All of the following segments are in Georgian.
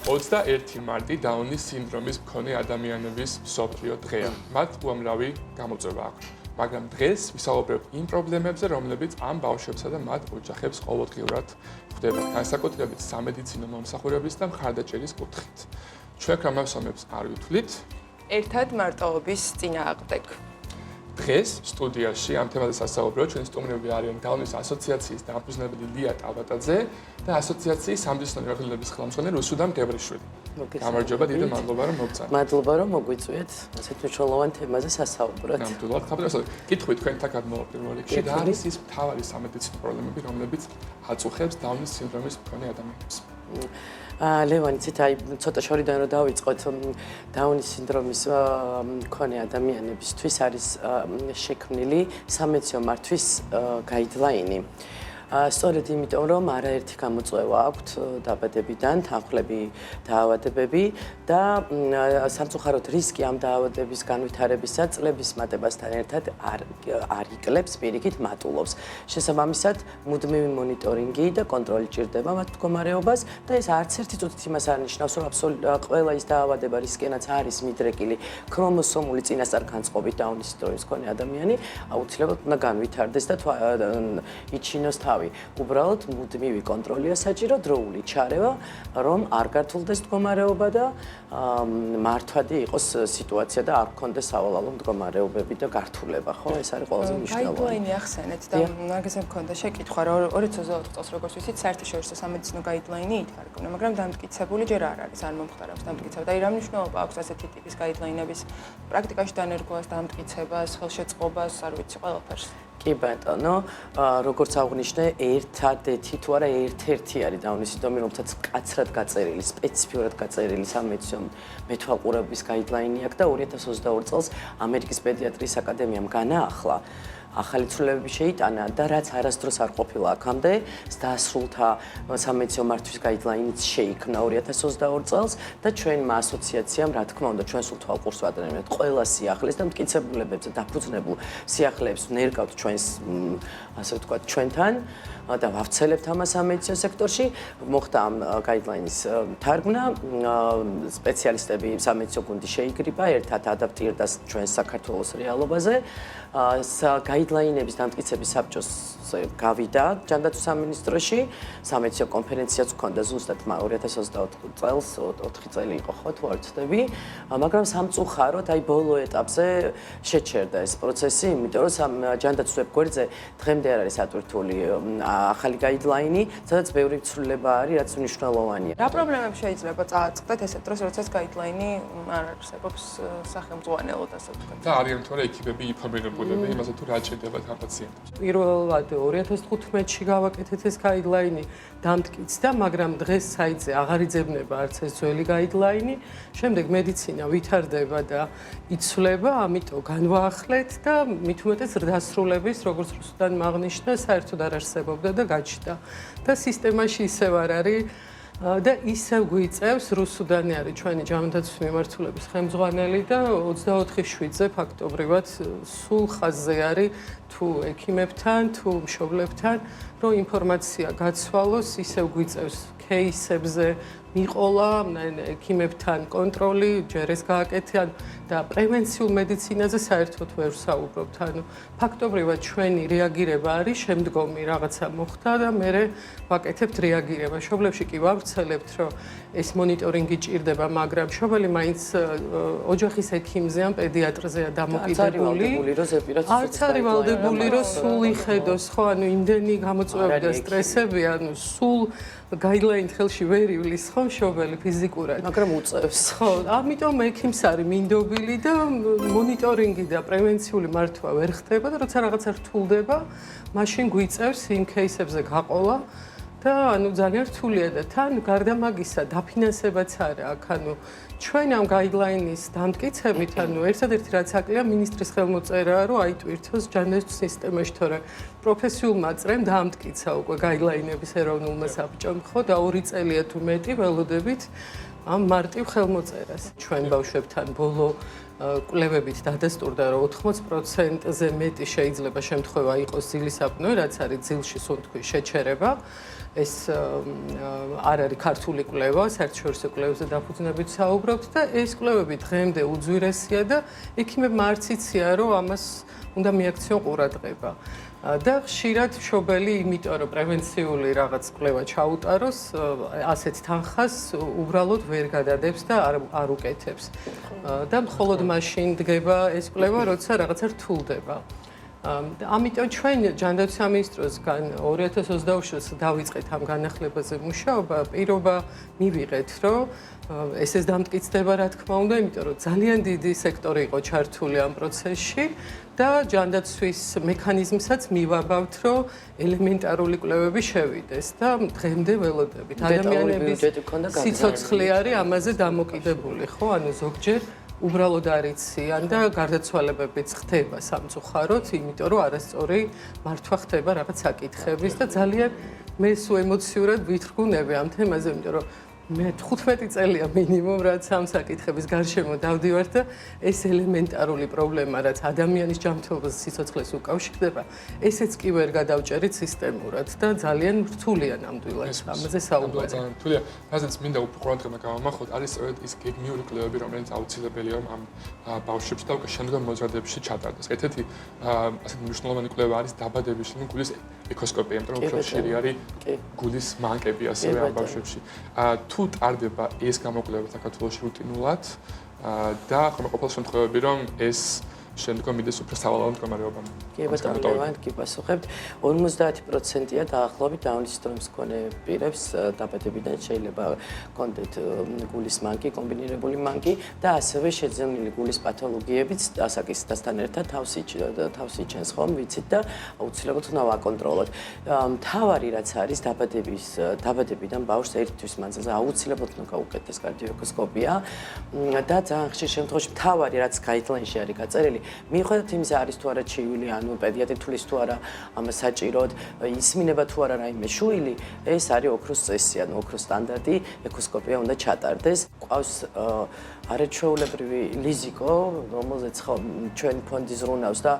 21 მარტი დაუნის სინდრომის მქონე ადამიანების მსოფლიო დღეა. მათ უამრავი გამოწვევა აქვთ. მაგრამ დღეს ვისაუბრებთ იმ პრობლემებზე, რომლებიც ამ ბავშვებსა და მათ ოჯახებს ყოველდღიურად ხვდება, განსაკუთრებით სამედიცინო მომსახურების და მხარდაჭერის კუთხით. ჩვენ კრამავსომებს არ ვითვლით ერთად მარტოობის წინააღმდეგ. დღეს სტუდიაში ამ თემაზე სასაუბრო ჩვენი სტუმრები არიან დაუნის ასოციაციის დამფუძნებელი ლია ტაბატაძე და ასოციაციის სამედიცინო მიღწევების ხელმძღვანელი რუსუდან გევრიშვილი. გამარჯობა, დიდი მადლობა რომ მოგწართ. მადლობა რომ მოგვიწვიეთ ასეთ მნიშვნელოვან თემაზე სასაუბროთ. ნამდვილად, ხაბრასო, კითხვით თქვენთან მოვა პირველ რიგში, რა არის ის მთავარი სამედიცინო პრობლემები, რომლებიც აწუხებს დაუნის სინდრომის მქონე ადამიანებს? ლევანი, ცოტა შორიდან რომ დავიწყოთ, დაუნის სინდრომის მქონე ადამიანებისთვის არის შექმნილი სამედიცინო მართვის გაიდლაინი. სწორედ იმიტომ, რომ არაერთი გამოწვევა აქვთ დაბადებიდან, თანხმლები დაავადებები და სამწუხაროდ რისკი ამ დაავადების განვითარებისა წლების მატებასთან ერთად არ იკლებს, პირიქით მატულობს. შესაბამისად, მუდმივი მონიტორინგი და კონტროლი ჭირდება მათ მდგომარეობას და ეს არც ერთი წუთით იმას არ ნიშნავს, რომ ყველა ის დაავადება, რისკენაც არის მიდრეკილი ქრომოსომული წინასწარ-განწყობით დაუნის სინდრომის მქონე ადამიანი, აუცილებლად უნდა განვითარდეს და იჩინოს თავი. უბრალოდ მუდმივი კონტროლია საჭირო, დროული ჩარევა, რომ არ გართულდეს მდგომარეობა და მართვადი იყოს სიტუაცია და არ გქონდეს სავალალო მდგომარეობები და გართულება, ხო? ეს არის ყველაზე მნიშვნელოვანი. გაიდლაინი ახსენეთ და მაგაზე მქონდა შეკითხვა, რომ 2024 წელს როგორც ვიცით, საერთაშორისო სამედიცინო გაიდლაინი ითარგმნა, მაგრამ დამტკიცებული ჯერ არ არის, არ მომხდარებს დამტკიცება და რა მნიშვნელობა აქვს ასეთი ტიპის გაიდლაინების პრაქტიკაში დანერგვას, დამტკიცებას, ხელშეწყობას, არ ვიცი, ყველაფერს. კი ბატონო, როგორც აღვნიშნე, ერთადერთი თუ არა ერთ-ერთი არის დაუნის სინდრომი, რომელსაც მკაცრად გაწერილი, სპეციფიურად გაწერილი სამედიცინო მეთვალყურების გაიდლაინი აქვს და 2022 წელს ამერიკის პედიატრიის აკადემიამ განაახლა. ახალი ცვლილებები შეიტანა და რაც არასდროს არ ყოფილა აქამდე, დასრულთა სამედიცინო მართვის გაიდლაინიც შეიქმნა 2022 წელს და ჩვენმა ასოციაციამ, რა თქმა უნდა, ჩვენ სულ თვალყურს ვადრებთ ყველა სიახლეს და მტკიცებულებებს და დაფუძნებულ სიახლეებს ნერგავთ ჩვენს, ასე ვთქვათ, ჩვენთან და ვავრცელებთ ამას სამედიცინო სექტორში. მოხდა ამ გაიდლაინის თარგმნა, სპეციალისტები სამედიცინო გუნდი შეიკრიბა, ერთად ადაპტირდა ჩვენს საქართველოს რეალობაზე. გაიდლაინების დამტკიცების საბჭოს გავიდა ჯანდაცვის სამინისტროში, სამედიცინო კონფერენციაც ჰქონდა ზუსტად 2024 წელს, 4 წელი იყო ხო თუ არ ვცდები, მაგრამ სამწუხაროდ აი ბოლო ეტაპზე შეჩერდა ეს პროცესი, იმიტომ რომ ჯანდაცვის გვერდზე დღემდე არ არის ატვირთული ახალი გაიდლაინი, სადაც ბევრი ცვლილება არის, რაც მნიშვნელოვანია. რა პრობლემები შეიძლება წააწყდეთ ესეთ დროს, როდესაც გაიდლაინი არ არსებობს სახელმძღვანელოდ, ასე ვთქვათ. და არიან თორე ექიპები ინფორმირებულები იმაზე თუ რა ჭირდებათ ამ პაციენტებს. პირველად 2015-ში გავაკეთეთ ეს გაიდლაინი, დამტკიცდა, მაგრამ დღეს საიტზე აღარ იძებნება არც ეს ძველი გაიდლაინი. შემდეგ მედიცინა ვითარდება და იცვლება, ამიტომ განვაახლეთ და მით უმეტეს ზრდასრულების, როგორც რუსუდან აღნიშნა, საერთოდ არ არსებობდა და გაჩნდა. და სისტემაში ისევ არ არის და ისევ გვიწევს რუსუდანი არის ჩვენი ჯანდაცვის მიმართულების ხელმძღვანელი და 24/7-ზე ფაქტობრივად სულ ხაზზე არის თუ ექიმებთან, თუ მშობლებთან, რომ ინფორმაცია გაცვალოს, ისევ გვიწევს кейსებზე მიყოლა, ექიმებთან კონტროლი, ჯერ ეს გააკეთიან და პრევენციულ მედიცინაზე საერთოდ ვერ ვსაუბრობთ. ანუ ფაქტობრივად ჩვენი რეაგირება არის შემდგომი რაღაცა მოხდა და მე ვაკეთებთ რეაგირება. მშობლებში კი ვავრცელებთ, რომ ეს მონიტორინგი ჭირდება, მაგრამ მშობელი მაინც ოჯახის ექიმზე ან პედიატრზეა დამოკიდებული. არც არის ვალდებული, რომ სულ იხედოს, ხო, ანუ იმდენი გამოწვევები და სტრესები, ანუ სულ გაიდლაინით ხელში ვერ ივლის ხო მშობელი ფიზიკურად, მაგრამ უწევს. ხო, ამიტომ ექიმს არის მინდობილი და მონიტორინგი და პრევენციული მართვა ვერ ხდება და როცა რაღაცა რთულდება, მაშინ გვიწევს იმ кейსებზე გაყოლა და ანუ ძალიან რთულია და თან გარდა მაგისა დაფინანსებაც არა აქ, ანუ ჩვენ ამ გაიდლაინის დამტკიცებით, ანუ ერთადერთი რაც აკლია მინისტრის ხელმოწერაა, რომ აიტვირთოს ჯანდაცვის სისტემაში, თორე პროფესიულმა წრემ დაამტკიცა უკვე გაიდლაინების ეროვნულმა საბჭომ, ხო და 2 წელია თუ მეტი ველოდებით ამ მარტივ ხელმოწერას. ჩვენ ბავშვებთან ბოლო კვლევებით დადასტურდა, რომ 80%-ზე მეტი შეიძლება შემთხვევა იყოს ძილის აპნოე, რაც არის ძილში სუნთქვის შეჩერება. ეს არ არის ქართული კვლევა, საერთაშორისო კვლევებზე დაფუძნებით საუბრობთ და ეს კვლევები დღემდე უძვირესია და ექიმებმა არც იციან, რომ ამას უნდა მიაქციონ ყურადღება. და ხშირად მშობელი, იმიტომ რომ პრევენციული რაღაც კვლევა ჩაუტაროს, ასეთ თანხას უბრალოდ ვერ გადადებს და არ უკეთებს. და მხოლოდ მაშინ დგება ეს კვლევა, როცა რაღაცა რთულდება. ამიტომ ჩვენ ჯანდაცვის სამინისტროსგან 2022 წელს დავიწყეთ ამ განახლებაზე მუშაობა, პირობა მივიღეთ, რომ ეს დამტკიცდება, რა თქმა უნდა, იმიტომ რომ ძალიან დიდი სექტორი იყო ჩართული ამ პროცესში და ჯანდაცვის მექანიზმსაც მივაბავთ, რომ ელემენტარული კვლევები შევიდეს და დღემდე ველოდებით. ადამიანების სიცოცხლე არის ამაზე დამოკიდებული, ხო? ანუ ზოგჯერ უბრალოდ არ იციან და გარდაცვალებებიც ხდება სამწუხაროდ, იმიტომ რომ არასწორი მართვა ხდება რაღაც საკითხების და ძალიან მე სულ ემოციურად ვითრგუნები ამ თემაზე, იმიტომ რომ მე 15 წელია მინიმუმ რაც ამ საკითხების გარშემო დავდივარ და ეს ელემენტარული პრობლემა, რაც ადამიანის ჯანმრთელობას სიცოცხლეს უკავშირდება, ესეც კი ვერ გადავჭერით სისტემურად და ძალიან რთულია ნამდვილად ამაზე საუბარი. ძალიან რთულია. რაზეც მინდა უფრო ყურადღება გავამახოთ, არის სწორედ ის გეგმიური კვლევები, რომელიც აუცილებელია ამ ბავშვებში და უკვე შემდგომ მოძრადებებში ჩატარდეს. ერთ-ერთი ასეთი მნიშვნელოვანი კვლევა არის დაბადების გულის ეკოსკოპია, იმიტომ რომ უფრო ხშირი არის გულის მანკები ასევე ამ ბავშვებში. თუ ტარდება ეს გამოკვლევა საქართველოში რუტინულად და ხომ ყოფილი შემთხვევები რომ ეს შემდგომ მიდის უფრო სავალალო მდგომარეობამ. კი ბატონო, კი პასუხებთ. 50%-ია დაახლოებით დაუნის სინდრომის მქონე პირებს დაბადებიდან შეიძლება კონდეთ გულის მანკი, კომბინირებული მანკი და ასევე შეძენილი გულის პათოლოგიებიც ასაკისთან ერთად თავს იჩენს ხომ, ვიცით და აუცილებლად უნდა ვაკონტროლოთ. მთავარი რაც არის დაბადებიდან ბავშვს ერთ თვის მანძილზე აუცილებლად უნდა გაუკეთდეს კარდიოეკოსკოპია და ძალიან ხშირ შემთხვევაში მთავარი რაც გაიდლაინში არის გაწერილი მიუხედავად იმისა არის თუ არა ჩივილი, ანუ პედიატრი თulis თუ არა ამას საჭიროდ, ისმინება თუ არა რაიმე შვილი, ეს არის ოქროს წესი, ანუ ოქროს სტანდარტი, ეკოსკოპია უნდა ჩატარდეს. ყავს არაჩვეულებრივი ლიზიკო, რომელზეც ჩვენ ფონდი ზრუნავს და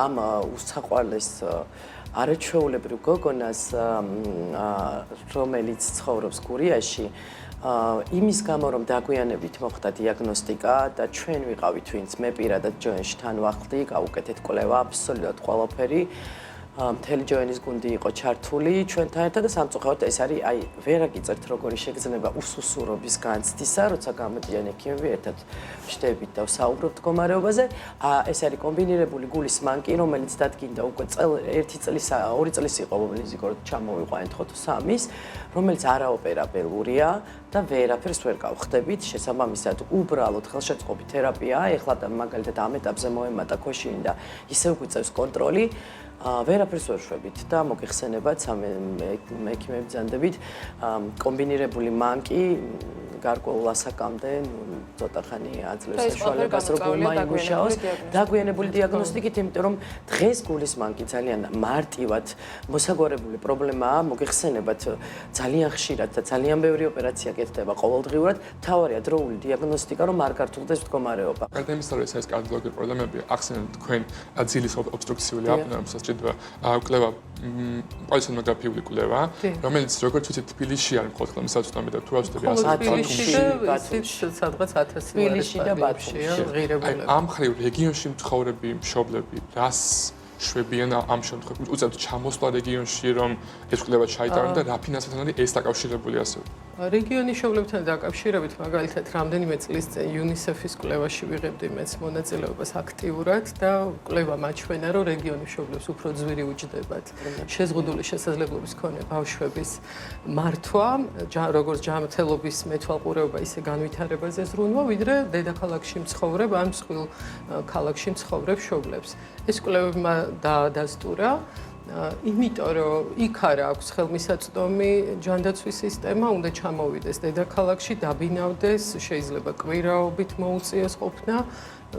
ამ უსაყვარლეს არაჩვეულებრივ გოგონას, რომელიც ცხოვრობს გურიაში, იმის გამო რომ დაგვიანებით მოხდა დიაგნოსტიკა და ჩვენ ვიყავით ვინც მე პირადად ჯოენში თან ვახდი, გავუკეთეთ კვლევა აბსოლუტურად ყველაფერი. მთელი ჯოენის გუნდი იყო ჩართული ჩვენთან ერთად და სამწუხაროდ ეს არის აი ვერ აგიწერთ როგორი შეგრძნება უსუსურობის განცდისა, როცა გამოდიან ექიმები ერთად ვშდებით და ვსაუბრობთ მდგომარეობაზე. ეს არის კომბინირებული გულის მანკი, რომელიც დადგინდა უკვე 2 წლის იყო ლიზიკო ჩამოვიყვანეთ ხო თუ 3-ის, რომელიც არაოპერაბელურია და ვერაფერს ვერ გავხდებით. შესაბამისად, უბრალოდ ხელშეწყობი თერაპიაა. ეხლა და მაგალითად ამ ეტაპზე მოემატა ქვეშინი და ისევ გვიწევს კონტროლი. ვერაფერს ვერ შვებით და მოგეხსენებათ ექიმები ბრძანდებით კომბინირებული მანკი გარკვეულ ასაკამდე ცოტა ხანი აძლევს საშუალებას როგორ მაიმუშაოს დაგვიანებული დიაგნოსტიკით, იმიტომ რომ დღეს გულის მანკი ძალიან მარტივად მოსაგვარებული პრობლემაა, მოგეხსენებათ ძალიან ხშირად და ძალიან ბევრი ოპერაცია კეთდება ყოველდღიურად, მთავარია დროული დიაგნოსტიკა, რომ არ გართულდეს მდგომარეობა. გარდა იმისა, რომ ეს არის კარდიოლოგიური პრობლემები, ახსენეთ თქვენ ძილის ობსტრუქციული აპნეა სჭირდება კვლევა, პოლისონოგრაფიული კვლევა, რომელიც როგორც ვიცით თბილისში არის მხოლოდ ხელმისაწვდომი და თუ არ ვცდები სადღაც 1000 თბილისში და ბათუმში ღირებულები. ამ ხრივ რეგიონში მცხოვრები მშობლები რას შვებიან ამ შემთხვევაში, უწევთ ჩამოსვლა რეგიონში, რომ ეს კვლევა ჩაიტარონ და რა ფინანსებთან არის ეს დაკავშირებული ასევე. რეგიონის მშობლებთან დაკავშირებით მაგალითად რამდენიმე წლის წინ UNICEF-ის კვლევაში ვიღებდი მეც მონაწილეობას აქტიურად და კვლევა მაჩვენა, რომ რეგიონის მშობლებს უფრო ძვირი უჯდებათ შეზღუდული შესაძლებლობის მქონე ბავშვების მართვა, როგორც ჯანმრთელობის მეთვალყურეობა, ისე განვითარებაზე ზრუნვა, ვიდრე დედაქალაქში მცხოვრებ ან მსხვილ ქალაქში მცხოვრებ მშობლებს. ეს კვლევებმა დაადასტურა იმიტომ რომ იქ არა აქვს ხელმისაწვდომი ჯანდაცვის სისტემა, უნდა ჩამოვიდეს დედაქალაქში, დაბინავდეს, შეიძლება კვირაობით მოუწიოს ყოფნა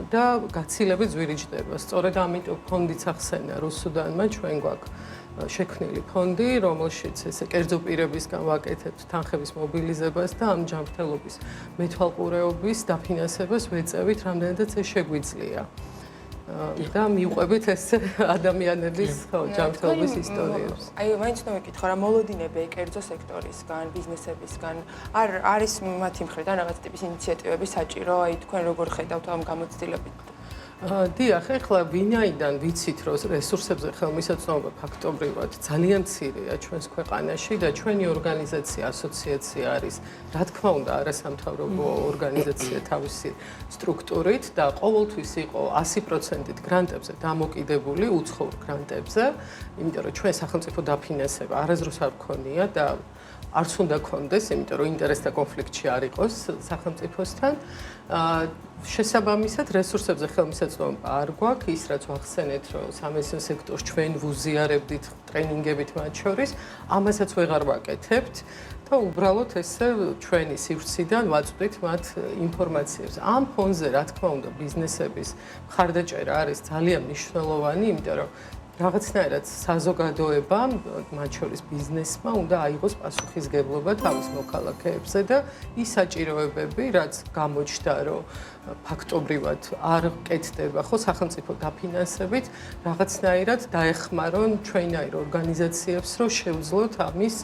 და გაცილებით ძვირი ჯდება. სწორედ ამიტომ ფონდიც ახსენა რუსუდანმა ჩვენ გვაქვს შექმნილი ფონდი, რომელშიც ესე კერძო პირებისგან ვაკეთებთ თანხების მობილიზებას და ამ ჯანმრთელობის მეთვალყურეობის დაფინანსებას ვეწევით, რამდენადაც ეს შეგვიძლია. და მივყვებით ეს ადამიანების ჯანმრთელობის ისტორიებს. აი, მაინც უნდა ვიკითხო რა მოლოდინები კერძო სექტორისგან, ბიზნესებისგან არის მათი მხრიდან რაღაც ტიპის ინიციატივები საჭირო, აი თქვენ როგორ ხედავთ ამ გამოცდილებით? დიახ, ეხლა ვინაიდან ვიცით, რომ რესურსებზე ხელმისაწვდომობა ფაქტობრივად ძალიან მცირეა ჩვენს ქვეყანაში და ჩვენი ორგანიზაცია, ასოციაცია არის, რა თქმა უნდა, არასამთავრობო ორგანიზაცია თავისი სტრუქტურით და ყოველთვის იყო 100%-ით გრანტებზე დამოკიდებული, უცხოურ გრანტებზე, იმიტომ რომ ჩვენ სახელმწიფო დაფინანსება არასდროს არ გქონია და არც უნდა გქონდეს, იმიტომ რომ ინტერესთა კონფლიქტში არ იყოს სახელმწიფოსთან. შესაბამისად, რესურსებზე ხელმისაწვდომობა არ გვაქვს, ის რაც ვახსენეთ, რომ სამეცნიერო სექტორს ჩვენ ვუზიარებდით ტრენინგებით მათ შორის, ამასაც ვეღარ ვაკეთებთ და უბრალოდ ესე ჩვენი სივრციდან ვაწვდით მათ ინფორმაციებს. ამ ფონზე, რა თქმა უნდა, ბიზნესების მხარდაჭერა არის ძალიან მნიშვნელოვანი, იმიტომ რომ რაღაცნაირად საზოგადოებამ, მათ შორის ბიზნესმა უნდა აიღოს პასუხისგებლობა თავის მოქალაქეებზე და ის საჭიროებები, რაც გამოჩნდა, რომ ფაქტობრივად არ კეთდება ხო სახელმწიფო დაფინანსებით, რაღაცნაირად დაეხმარონ ჩვენაირ ორგანიზაციებს, რომ შევძლოთ ამის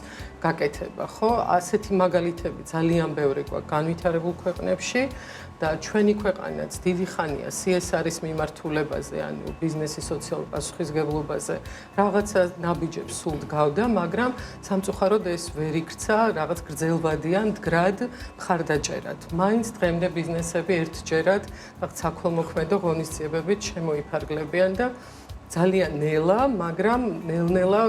გაკეთება, ხო? ასეთი მაგალითები ძალიან ბევრი გვაქვს განვითარებულ ქვეყნებში. და ჩვენი ქვეყანაც დიდი ხანია CSR-ის მიმართულებაზე, ანუ ბიზნესის სოციალურ პასუხისგებლობაზე რაღაცა ნაბიჯებს სულ დგავდა, მაგრამ სამწუხაროდ ეს ვერ იქცა რაღაც გრძელვადიან მდგრად მხარდაჭერად. მაინც დღემდე ბიზნესები ერთჯერად რაღაც საქველმოქმედო ღონისძიებებით შემოიფარგლებიან და ძალიან ნელა, მაგრამ ნელ-ნელა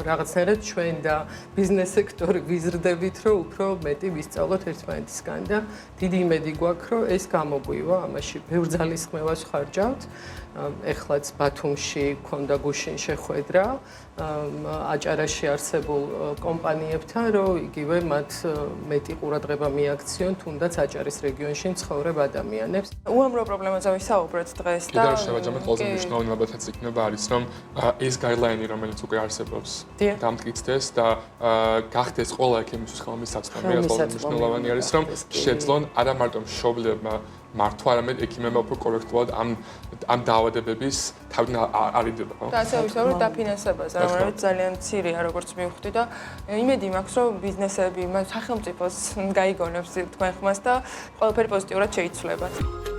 რაღაცნაირად ჩვენ და ბიზნეს სექტორი ვიზრდებით, რომ უფრო მეტი ვისწავლოთ ერთმანეთისგან და დიდი იმედი გვაქვს, რომ ეს გამოგვივა, ამაში ბევრ ძალისხმევას ვხარჯავთ. ეხლაც ბათუმში ქონდა გუშინ შეხვედრა აჭარაში არსებულ კომპანიებთან, რომ იგივე მათ მეტი ყურადღება მიაქციონ, თუნდაც აჭარის რეგიონში მცხოვრებ ადამიანებს. უამრავ პრობლემაზე ვისაუბრეთ დღეს და კიდევ შევაჯამოთ ყველაზე მნიშვნელოვანი ალბათაც იქნება არის, რომ ეს გაიდლაინი, რომელიც უკვე არსებობს, დამტკიცდეს და გახდეს ყველა ექიმისთვის ხელმისაწვდომი, რაც ყველაზე მნიშვნელოვანი არის, რომ შეძლონ არა მარტო მშობლებმა მართვა, არამედ ექიმებმა უფრო კორექტულად ამ დაავადებების თავიდან არიდება, ხო? და ასე ვისაუბრეთ დაფინანსებაზე, რომელიც ძალიან მცირეა, როგორც მივხვდი და იმედი მაქვს, რომ ბიზნესები, სახელმწიფოს გაიგონებს თქვენ ხმას და ყველაფერი პოზიტიურად შეიცვლებათ.